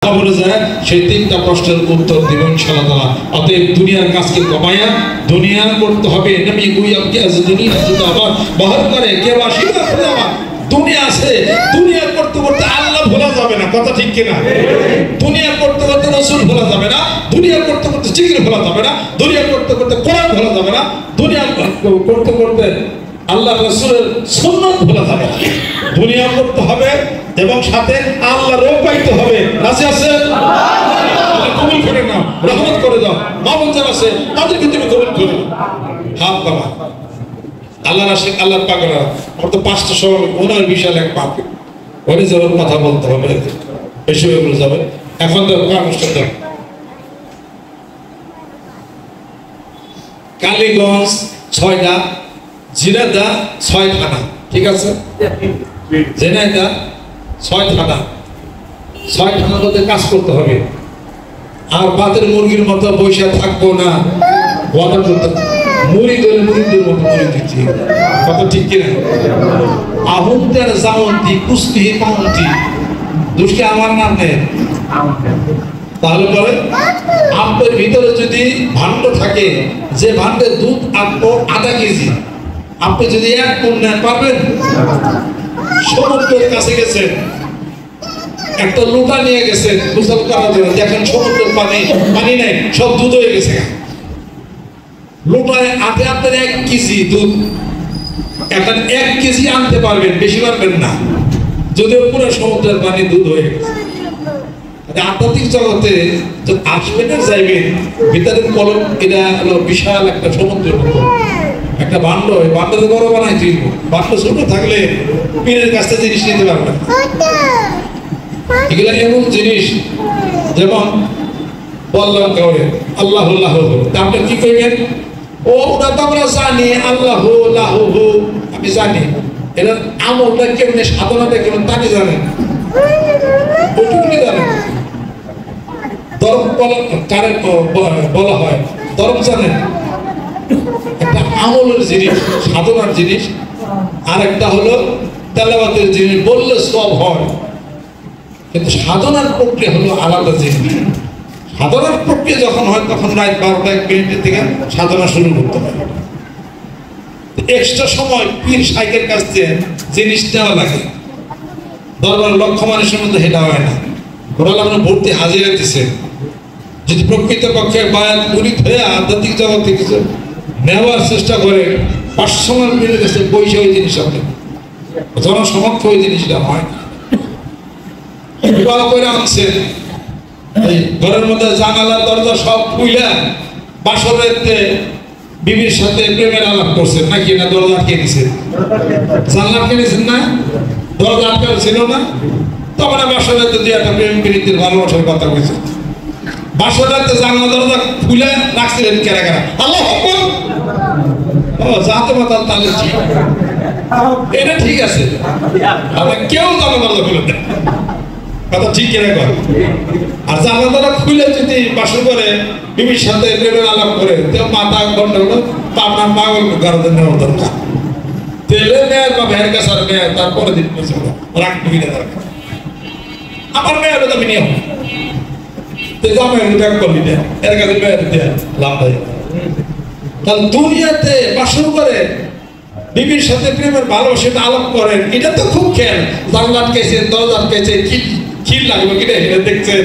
কবরে যায় সেই 3টা প্রশ্নের উত্তর দিব ইনশাআল্লাহ। অতএব দুনিয়ার কাজকে কমায়া দুনিয়া করতে হবে। নবী গুইয়া কে আজ দুনিয়া শুধু আবার বাহার করে কে বাসিবা খুদাবা দুনিয়া আছে। দুনিয়া করতে করতে আল্লাহ ভোলা যাবে না, কথা ঠিক কিনা? দুনিয়া করতে করতে রাসূল ভোলা যাবে না, দুনিয়া করতে করতে জিকির ভোলা যাবে না, দুনিয়া করতে করতে কোরআন ভোলা যাবে না, দুনিয়া করতে করতে আল্লাহ রাসূলের সুন্নাত ভোলা যাবে না। দুনিয়া করতে হবে এবং সাথে আল্লাহর রব পাইতে হবে। রাজি আছেন? আল্লাহ কবুল করে নাও, রহমত করে দাও। মামুন যারা আছে তাদেরকে তুমি কবুল করো। হাত বাবা আল্লাহর আশিক আল্লাহর পাগলা আমার তো 5টা সময় ওনার বিশাল এক পাপ ওরে যাওয়ার কথা বলতে হবে, এসব এগুলো যাবে। এখন তো অনুষ্ঠান দেখ কালীগঞ্জ 6টা, জিরাদা 6 থানা, ঠিক আছে? জেনাইদা 6 থানা, 6 থানার মধ্যে কাজ করতে হবে। আর বাতের মুরগির মতো বসে থাকবো না, ওয়াদা করতে মুড়ি ধরে মুড়িদের মতো মুড়ি দিচ্ছি, কত ঠিক কিনা? আহুমদের জামন্তি কুস্তি পাউন্তি দুষ্টি আমার নাম নেই। তাহলে পরে আপনার ভিতরে যদি ভাণ্ড থাকে, যে ভাণ্ডের দুধ আপনি আধা কেজি, আপনি যদি 1 মণ নেন পারবেন? সমুদ্রের কাছে গেছেন, একটা লোটা নিয়ে গেছেন গোসল করার জন্য, দেখেন সমুদ্রের পানি নেই, সব দুধ হয়ে গেছে। লোটায় আধে আপনার 1 কেজি দুধ, এখন 1 কেজি আনতে পারবেন, বেশি পারবেন না, যদিও পুরো সমুদ্রের পানি দুধ হয়ে গেছে। আধ্যাত্মিক জগতে আসবেন আর যাইবেন, ভিতরের কলম এটা হলো বিশাল একটা সমুদ্রের মতো একটা ভাণ্ড। ওই ভাণ্ডটা বড় বানাই তুলব, ভাণ্ড ছোট থাকলে পীরের কাছ থেকে জিনিস নিতে পারবেন। এগুলো এমন জিনিস যেমন বললাম কাউরে আল্লাহ আপনি কি করবেন? ও ওটা তো আমরা জানি আল্লাহ লাহু, আমি জানি এটা আমলটা কেমনে সাধনাটা কেমন তাকে জানেন, ওইটুকুনি জানেন। ধর্ম বলা হয়, ধর্ম জানেন একটা আমলের জিনিস, সাধনার জিনিস, আর একটা হলো তেলাওয়াতের জিনিস, বললে সব হয়, কিন্তু সাধনার প্রক্রিয়া হলো আলাদা জিনিস। সাধনার প্রক্রিয়া যখন হয় তখন রাত 12টা 1 মিনিটের থেকে সাধনা শুরু করতে হয়। এক্সট্রা সময় পীর শাইখের কাছ থেকে জিনিস নেওয়া লাগে। দরবার লক্ষ মানুষের মধ্যে হেঁটা হয় না, ওরা আমরা ভর্তি হাজিরা দিছে। যদি প্রকৃতপক্ষে বায়াত মুরিদ হয়ে আধ্যাত্মিক জগতে কিছু নেওয়ার চেষ্টা করে, 500 পীরের কাছে পয়সা ওই জিনিস হবে, জনসমক্ষ ওই জিনিসটা হয় না। করে আনছেন ঘরের মধ্যে জানালা দরজা সব খুইলা বাসরেতে বিবির সাথে প্রেমের আলাপ করছেন নাকি? না দরজা আটকে দিয়েছেন? জানলা আটকে দিয়েছেন না? দরজা আটকে ছিল না? তখন বাসরেতে দিয়ে একটা প্রেম প্রীতির ভালোবাসার কথা কইছে। বাসরেতে জানলা দরজা খুলে রাখছিলেন কেরা কেরা? আল্লাহ আকবার। ও জাতে মাতাল তালে ঠিক, এটা ঠিক আছে। আমরা কেউ জানলা দরজা খুলে দেয়, কথা ঠিক কিনা কর। আর জানলা দরজা খুলে যদি বাসর করে বিবির সাথে প্রেমের আলাপ করে, তো মাথা গন্ডগোল আপনার পাগল গারদে নেওয়া দরকার। তেলে মেয়ের বা ভাইয়ের কাছে আর মেয়ের তারপরে দিন রাগ টুকিটা দরকার। আমার মেয়ের তো আমি নিয়ম ব্যাগ করলি না, এর কাছে মেয়ের দেয় লাভ দেয়। তাহলে দুনিয়াতে বাসর করে বিবির সাথে প্রেমের ভালোবাসাটা আলাপ করেন, এটা তো খুব খেয়াল। জানলা আটকেছে, দরজা আটকেছে, খিল লাগবে কিনা এটা দেখছেন।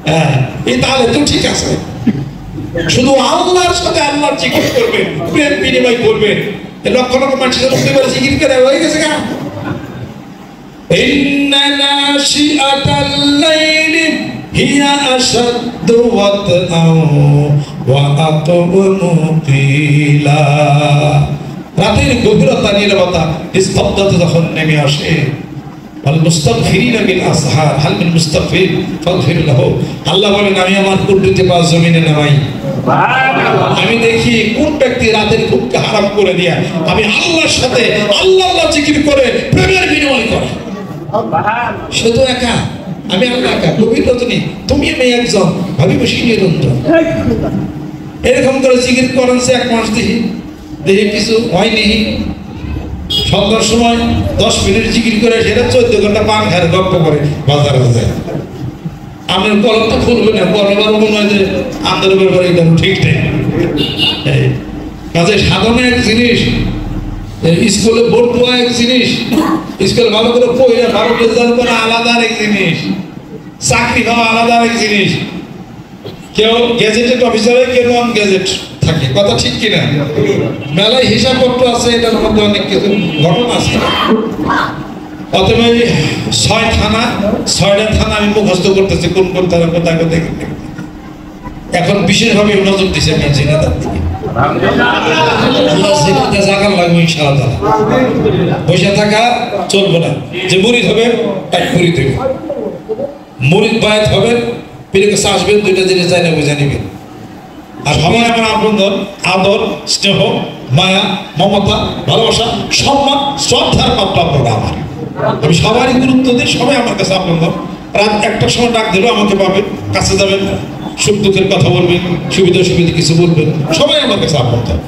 হ্যাঁ, এই তাহলে তো ঠিক আছে। শুধু আল্লাহর সাথে আল্লাহর জিকির করবেন, প্রেম বিনিময় করবেন। লক্ষ লক্ষ মানুষের মধ্যে করে জিকির করে হয়ে গেছে গা। ইন্না নাশিআতাল লাইলি হিয়া আশাদ্দু ওয়াতআউ ওয়া আতওয়ামু কিলা। রাতের গভীরতা, নীরবতা, স্তব্ধতা যখন নেমে আসে, মুস্তাগফিরিনা বিল আসহার হাল মিন মুস্তাগফির ফাগফির লাহু। আল্লাহ বলেন আমি আমার কুদরতি পা জমিনে নামাই, আমি দেখি কোন ব্যক্তি রাতের ঘুমকে হারাম করে দিয়া আমি আল্লাহর সাথে আল্লাহ জিকির করে প্রেমের বিনিময় করে। শুধু একা আমি আল্লাহ একা, গভীর রজনী তুমি আমি একজন, ভাবি বসি নিরন্তর এরকম করে জিকির করেন। সে 1 মাস দেখি কিছু হয়নি। সন্ধ্যার সময় 10 মিনিট জিকির করে সেটা 14 ঘন্টা পান খায় গল্প করে বাজারে যায়। আমার কলম তো খুলবে না, বরাবর মনে হয় যে আমাদের ব্যাপারে একদম ঠিক নেই। কাজে সাধনা এক জিনিস, স্কুলে ভর্তি হওয়া এক জিনিস, স্কুলে ভালো করে পড়া ভালো রেজাল্ট করা আলাদা এক জিনিস, চাকরি পাওয়া আলাদা এক জিনিস। কেউ গেজেটেড অফিসার হয়, কেউ নন গেজেট থাকে, কথা ঠিক কিনা? মেলায় হিসাবপত্র আছে, এটার মধ্যে অনেক কিছু ঘটনা আছে। অতএব 6টা থানা আমি মুখস্থ করতেছি, কোন কোন থানা কোথায় কোথায়। এখন বিশেষভাবে নজর দিচ্ছে আমি জিনাদার দিকে। জাগার লাগবে ইনশাআল্লাহ, বসে থাকা চলবে না। যে মুরিদ হবে তাই মুরিদ হবে, মুরিদ বায়াত হবে, পীরের কাছে আসবেন, দুইটা জিনিস জানা বুঝে নেবেন। আর সবাই আমার আপনজন, আদর, স্নেহ, মায়া, মমতা, ভালোবাসা, সম্মান, শ্রদ্ধার পাত্র আপনারা আমার। আমি সবারই গুরুত্ব দিই, সবাই আমার কাছে আপনজন। রাত 1টার সময় ডাক দিলেও আমাকে পাবেন, কাছে যাবেন, সুখ দুঃখের কথা বলবেন, সুবিধা কিছু বলবেন, সবাই আমার কাছে আপনজন।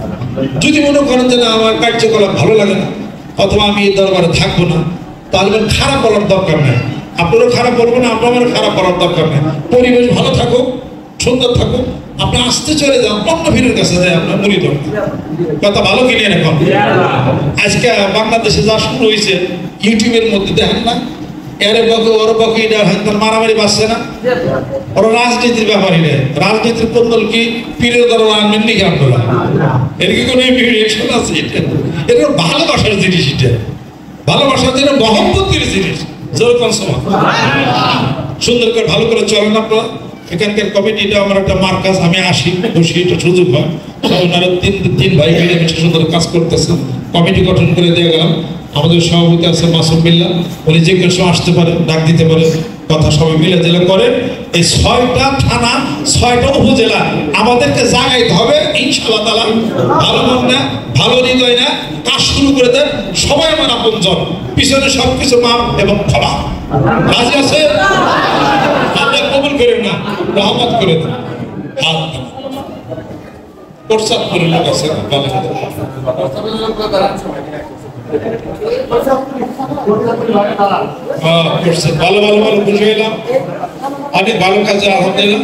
যদি মনে করেন যে না আমার কার্যকলাপ ভালো লাগে না, অথবা আমি এই দরবারে থাকবো না, তাহলে খারাপ বলার দরকার নেই। আপনারও খারাপ বলবো না, আপনার খারাপ বলার দরকার নেই। পরিবেশ ভালো থাকুক, সুন্দর থাকুক, আপনি আসতে চলে যান, অন্য ভিড়ের কাছে যায় আপনার মুরিদ কথা ভালো কিনে এখন। আজকে বাংলাদেশে যা শুরু হয়েছে, ইউটিউবের মধ্যে দেখেন না, এরে বকে ওর বকে, এটা মারামারি বাঁচছে না। ওরা রাজনীতির ব্যাপারই নেই, রাজনীতির কোন্দল কি পীরের দ্বারা আনবেন নাকি আপনারা? এর কি কোনো রিয়েকশন আছে? এটা ভালোবাসার জিনিস, এটা ভালোবাসার জন্য মহব্বতের জিনিস। সুন্দর করে ভালো করে চলেন আপনারা। এখানকার কমিটিটা আমার একটা মার্কাজ, আমি আসি বসি, এটা সুযোগ হয়। ওনারা তিন ভাই মিলে সুন্দর কাজ করতেছে, কমিটি গঠন করে দিয়ে গেলাম। আমাদের সভাপতি আছে মাসুম বিল্লাহ, উনি যে কোনো সময় আসতে পারেন, ডাক দিতে পারেন, কথা সবাই মিলে জেলা করেন। এই 6টা থানা, 6টা উপজেলা আমাদেরকে জাগাইতে হবে ইনশাআল্লাহ তাআলা। ভালো মন না, ভালো হৃদয় না, কাজ শুরু করে দেন। সবাই আমার আপনজন, পিছনে সবকিছু মাপ এবং ক্ষমা। রাজি আছে? আল্লাহ কবুল করেন না, রহমত করে দেন। হাত প্রসাদ করে লোক আছে, ভালো ভালো ভালো বুঝে গেলাম, অনেক ভালো কাজে আলহামদুলিল্লাহ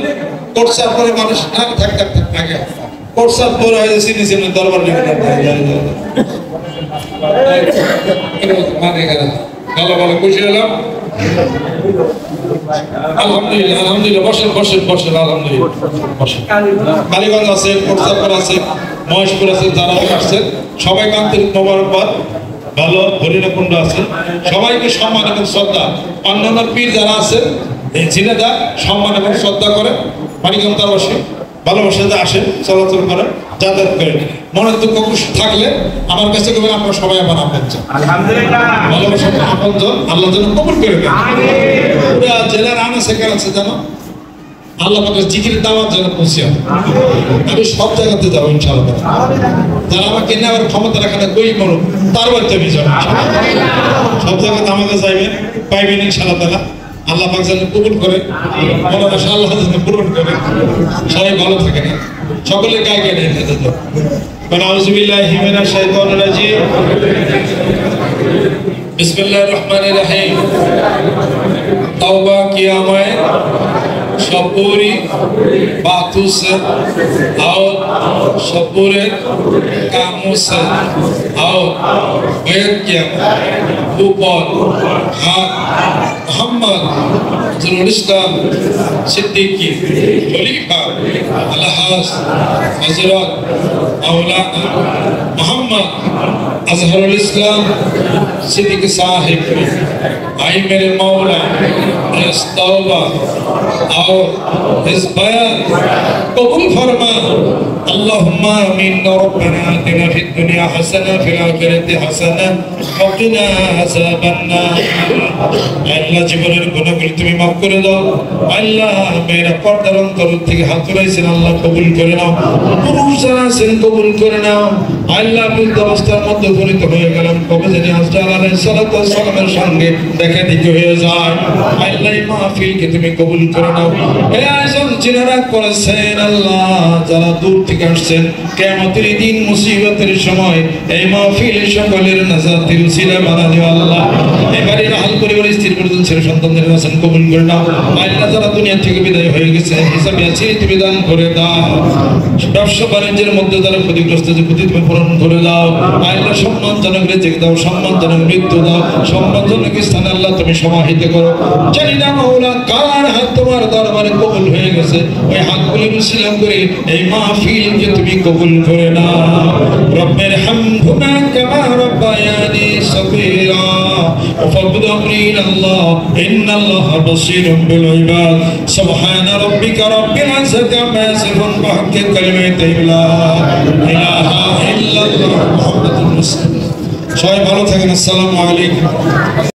করছে। আপনারা মানুষ থাকে প্রসাদ পরে হয়ে চিনি দরবার ভালো ভালো বুঝে গেলাম। আলহামদুলিল্লাহ আলহামদুলিল্লাহ, বসেন বসেন বসেন, আলহামদুলিল্লাহ বসেন। কালীগঞ্জ আছে, কোটচাঁদপুর আছে, মহেশপুর আছে, যারা আসছেন সবাইকে আন্তরিক মোবারকবাদ। ভালো হরিণকুণ্ড আছে, সবাইকে সম্মান এবং শ্রদ্ধা। অন্যান্য পীর যারা আছে এই জিনেদা সম্মান এবং শ্রদ্ধা করে, মানিকগঞ্জ বসে ভালোবাসাতে আসে, চলাচল করে, যাতায়াত করে। মনের দুঃখ থাকলে আমার কাছে কবেন, আপনারা সবাই আমার আপনজন। ভালোবাসা আপনজন, আল্লাহ যেন কবুল করে দেন। পুরা জেলার আনা সেখানে আছে জানো, আল্লাহ পাকের জিকিরের দাওয়াত যেন পৌঁছে। আমি সব জায়গাতে যাবো ইনশাআল্লাহ। যারা আমাকে নেওয়ার ক্ষমতা রাখে না, কই করুক, তার বাড়িতে আমি যাবো। সব জায়গাতে আমাকে যাইবেন, পাইবেন ইনশাআল্লাহ তাআলা। আল্লাহ পাক যেন কবুল করে, মনোবাসা আল্লাহ যেন পূরণ করে। সবাই ভালো থাকে না, সকলের গায়ে গায়ে নিয়ে যেতে তো। আউযুবিল্লাহি মিনাশ শাইতানির রাজিম। বিসমিল্লাহির রহমানির রহিম। तौबा किया मैं सब पूरी बातों से और सब पूरे कामों से और बैठ किया ऊपर हाथ मोहम्मद इस्लाम सिद्दीकी खलीफा अलहाज हजरत मौलाना मोहम्मद अजहरुल इस्लाम सिद्दीक साहिब आई मेरे मौला इस तौबा और इस बयान कबूल फरमा। अल्लाहुम्मा आमीन। रब्बना आतिना फिद दुनिया हसना फिल आखिराति हसना व किना अज़ाबान नार। আল্লাহ জীবনের গুনাহগুলো তুমি maaf করে দাও। আল্লাহ মেরা পর্দার অন্তর থেকে হাত তুলেছেন, আল্লাহ কবুল করে নাও। পুরুষ যারা আছেন কবুল করে নাও। আল্লাহ বৃদ্ধ অবস্থার মধ্যে উপনীত হয়ে গেলাম, কবে জানি হাজরাত আলাইহিস সালাতু ওয়াস সালামের সঙ্গে দেখা দেখি হয়ে যায়। আল্লাহ এই মাহফিলকে তুমি কবুল করে নাও। এই আয়োজন যিনারা করেছেন আল্লাহ, যারা দূর থেকে উপলক্ষে আসছেন। কিয়ামতের দিন মুসিবতের সময় এই মাহফিল সকলের নাজাতের উসিলা বানা দিও আল্লাহ। এবারে হাল পরিবার স্ত্রী পরিজন ছেলে সন্তানদের নাম কবুল করে নাও আল্লাহ। যারা দুনিয়া থেকে বিদায় হয়ে গেছে হিসাবে আছে তুমি দান করে দাও। ব্যবসা বাণিজ্যের মধ্যে যারা ক্ষতিগ্রস্ত যে ক্ষতি তুমি পূরণ করে দাও আল্লাহ। সম্মানজনক রেজেক দাও, সম্মানজনক মৃত্যু দাও, সম্মানজনক স্থানে আল্লাহ তুমি সমাহিত করো। জানি না মাওলা কার হাত তোমার দরবারে কবুল হয়ে গেছে, ওই হাতগুলি উসিলা করে এই মাহফিলকে তুমি কবুল করে নাও। রব্বির হামহুমা কামা রাব্বায়ানি সগীরা ওয়াফাদ আমরিন আল্লাহ ইন্নাল্লাহা বাসীরুম বিল ইবাদ। সুবহান রাব্বিকা রাব্বিল ইজ্জাতি আম্মা ইয়াসিফুন ওয়া হাক্কি কালিমাতি লা ইলাহা ইল্লাল্লাহ মুহাম্মাদুর রাসূলুল্লাহ। সবাই ভালো থাকেন। আসসালামু আলাইকুম।